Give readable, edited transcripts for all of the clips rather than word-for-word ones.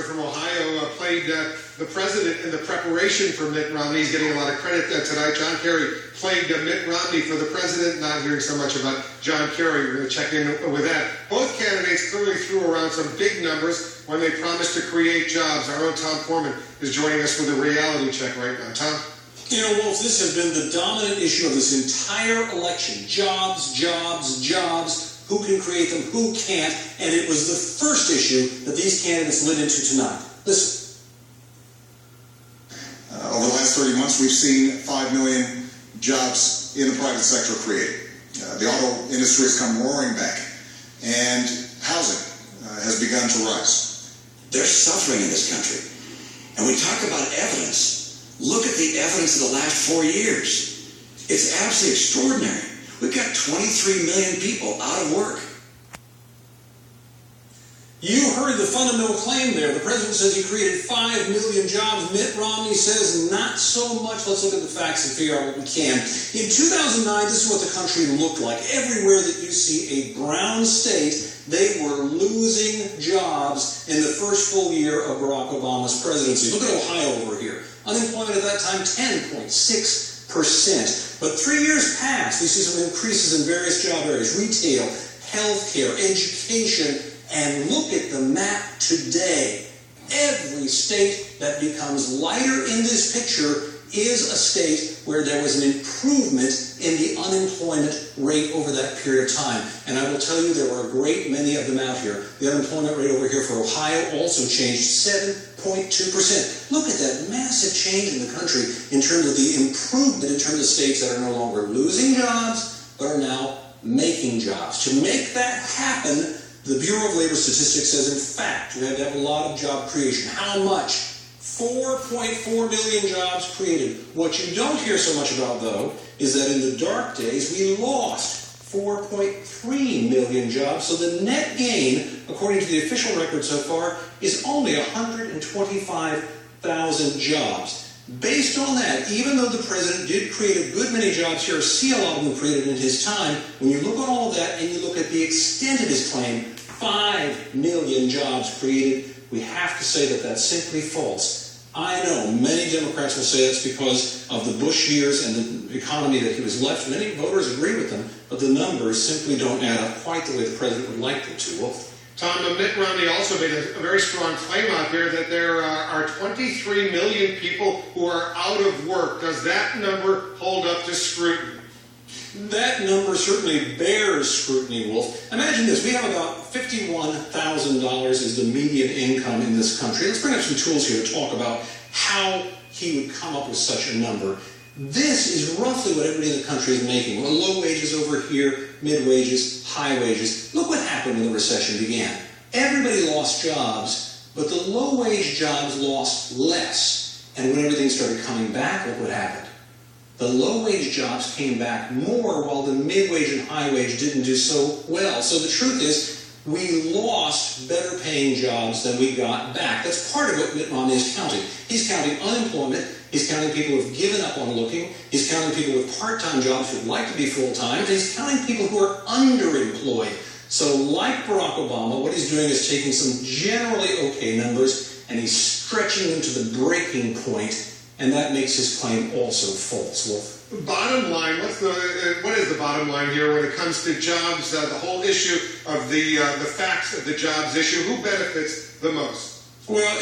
from Ohio played the president in the preparation for Mitt Romney. He's getting a lot of credit tonight. John Kerry played Mitt Romney for the president. Not hearing so much about John Kerry. We're going to check in with that. Both candidates clearly threw around some big numbers when they promised to create jobs. Our own Tom Foreman is joining us with a reality check right now. Tom? You know, Wolf, this has been the dominant issue of this entire election. Jobs, jobs, jobs. Who can create them, who can't, and it was the first issue that these candidates lit into tonight. Listen. Over the last 30 months, we've seen 5 million jobs in the private sector created. The auto industry has come roaring back, and housing has begun to rise. There's suffering in this country, and we talk about evidence. Look at the evidence of the last 4 years. It's absolutely extraordinary. We've got 23 million people out of work. You heard the fundamental claim there. The president says he created 5 million jobs. Mitt Romney says not so much. Let's look at the facts and figure out what we can. In 2009, this is what the country looked like. Everywhere that you see a brown state, they were losing jobs in the first full year of Barack Obama's presidency. Look at Ohio over here. Unemployment at that time, 10.6%. But 3 years passed, we see some increases in various job areas, retail, healthcare, education, and look at the map today. Every state that becomes lighter in this picture is a state where there was an improvement in the unemployment rate over that period of time. And I will tell you there were a great many of them out here. The unemployment rate over here for Ohio also changed 7.2%. Look at that massive change in the country in terms of the improvement in terms of states that are no longer losing jobs, but are now making jobs. To make that happen, the Bureau of Labor Statistics says, in fact, we have to have a lot of job creation. How much? 4.4 million jobs created. What you don't hear so much about, though, is that in the dark days, we lost 4.3 million jobs. So the net gain, according to the official record so far, is only 125,000 jobs. Based on that, even though the president did create a good many jobs here, see a lot of them created in his time, when you look at all of that and you look at the extent of his claim, 5 million jobs created, we have to say that that's simply false. I know many Democrats will say that's because of the Bush years and the economy that he was left. Many voters agree with them, but the numbers simply don't add up quite the way the president would like them to. Well, Tom, Mitt Romney also made a very strong claim out there that there are 23 million people who are out of work. Does that number hold up to scrutiny? That number certainly bears scrutiny, Wolf. Imagine this. We have about $51,000 is the median income in this country. Let's bring up some tools here to talk about how he would come up with such a number. This is roughly what everybody in the country is making. Well, low wages over here, mid wages, high wages. Look what happened when the recession began. Everybody lost jobs, but the low-wage jobs lost less. And when everything started coming back, look what happened. The low-wage jobs came back more while the mid-wage and high-wage didn't do so well. So the truth is, we lost better-paying jobs than we got back. That's part of what Mitt Romney is counting. He's counting unemployment. He's counting people who have given up on looking. He's counting people with part-time jobs who would like to be full-time. And he's counting people who are underemployed. So like Barack Obama, what he's doing is taking some generally okay numbers and he's stretching them to the breaking point. And that makes his claim also false. Wolf. Bottom line, what is the bottom line here when it comes to jobs, the whole issue of the facts of the jobs issue? Who benefits the most? Well,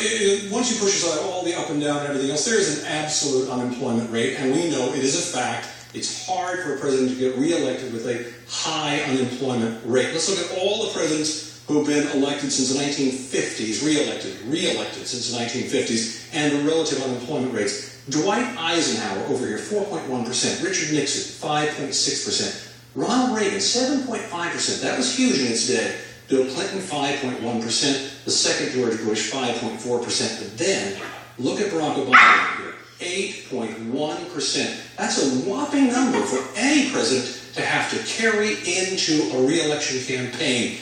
once you push aside all the up and down and everything else, there is an absolute unemployment rate, and we know it is a fact. It's hard for a president to get reelected with a high unemployment rate. Let's look at all the presidents who have been elected since the 1950s, reelected since the 1950s, and the relative unemployment rates. Dwight Eisenhower over here, 4.1%. Richard Nixon, 5.6%. Ronald Reagan, 7.5%. That was huge in its day. Bill Clinton, 5.1%. The second George Bush, 5.4%. But then, look at Barack Obama over here, 8.1%. That's a whopping number for any president to have to carry into a re-election campaign.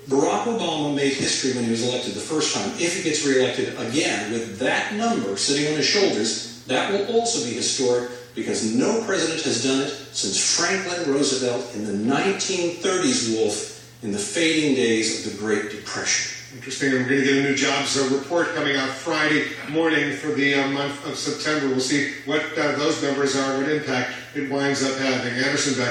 Barack Obama made history when he was elected the first time. If he gets reelected again with that number sitting on his shoulders, that will also be historic because no president has done it since Franklin Roosevelt in the 1930s, Wolf, in the fading days of the Great Depression. Interesting. We're going to get a new jobs report coming out Friday morning for the month of September. We'll see what those numbers are, what impact it winds up having. Anderson, back.